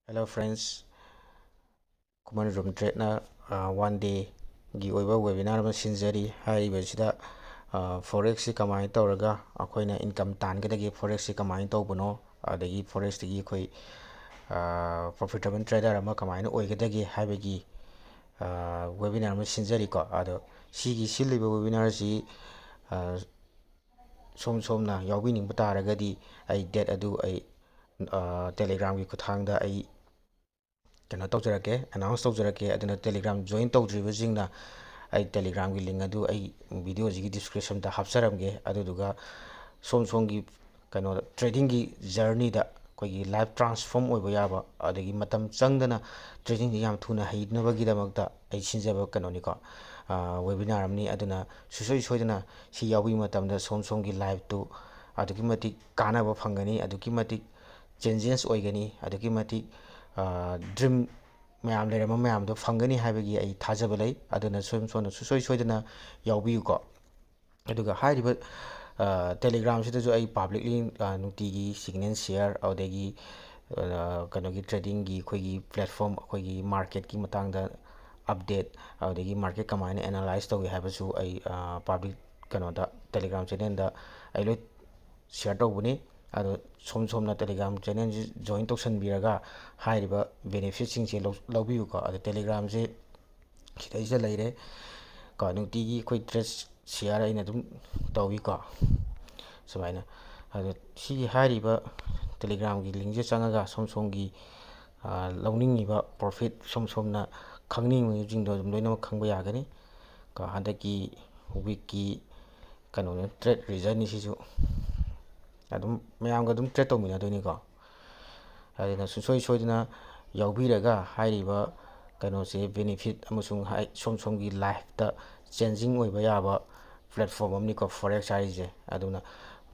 Hello friends, Kuman Room Trade one day gi oiba webinar ama sinjari haibasida forex si kamai tawraga akoina income tangadagi forex si kamai tawbano adagi forex tigi akoi profitable trader ama kamai oigadagi haibagi webinar ama sinjari ko ado sigi siliba webinar si somna yaubiningba taragadi ai date adu ai telegram gi kuthangda ai kena tawjarake announce tawjarake aduna telegram join tawdriba jingna ai telegram gi link adu ai video ji description da hapsaramge aduduga somgi kano trading gi journey da koigi life transform oiba yaba adagi matam changdana trading gi yam thuna hainabagi damakta ai sinjaba kanoni ko webinar amni aduna susoi soidana si yawi matamda somgi live to adugi mati kanaba phangani adugi mati changes oigani adugi mati dream mayam lerama mayam do phangani haibagi ai thajaba lei aduna sona susoi soidana yawi ko aduga hairiba telegram sida jo ai publicly nutigi signal share audagi kanogi trading gi khoigi platform khoigi market ki matangda update audagi market kamai analyze tawi haibasu ai public kanoda telegram channel da ai loi share tawbuni ado somna telegram channel join tawsan biraga hairiba benefit singse lawbiu ko ado telegram je khidaisa leire ko nutigi khoi trade share aina dum tawi ko sumaina ado si hairiba telegram gi link je changaga somgi lawningiba profit somna khangning jingdo dum loina khangba yagani ko handaki week ki kano trade result ni sisu adum mayamga dum trade tawmina doini ko adina susoi soidina yaubiraga hairiba kano se benefit amusung somgi life ta changing oiba yaba platform amni ko forex haije aduna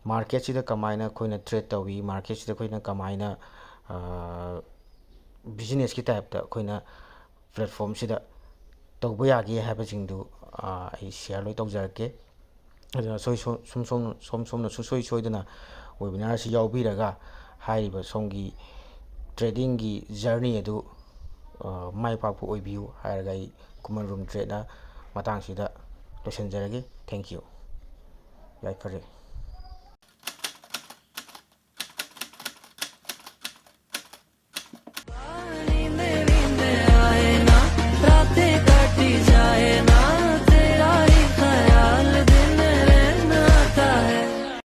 market sida kamaina khoina trade tawi market sida khoina kamaina business ki type ta khoina platform sida tawba yagi haiba jingdu ai share loi tawjarake aduna somna susoi soidana webinar si yaubiraga hairiba somgi trading gi journey adu mai pakpu oibiu hairaga ai Kuman Room Trade na matang sida losenjarage. Thank you. Yai fare.